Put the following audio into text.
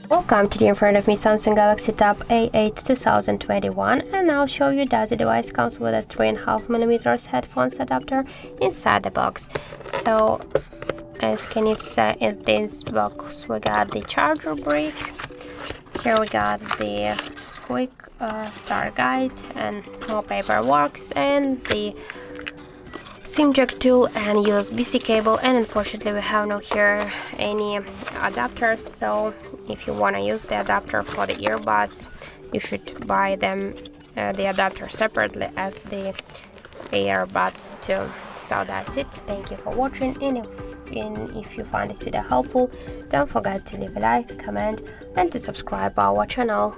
Welcome to the in front of me Samsung Galaxy Tab A8 2021, and I'll show you that the device comes with a 3.5mm headphones adapter inside the box. So as can you see, in this box we got the charger brick, here we got the quick start guide and more paperwork, and the SIM jack tool and USB-C cable, and unfortunately we have no here any adapters, so if you want to use the adapter for the earbuds you should buy them the adapter separately as the earbuds too. So that's it. Thank you for watching, and if you find this video helpful, don't forget to leave a like, comment and to subscribe our channel.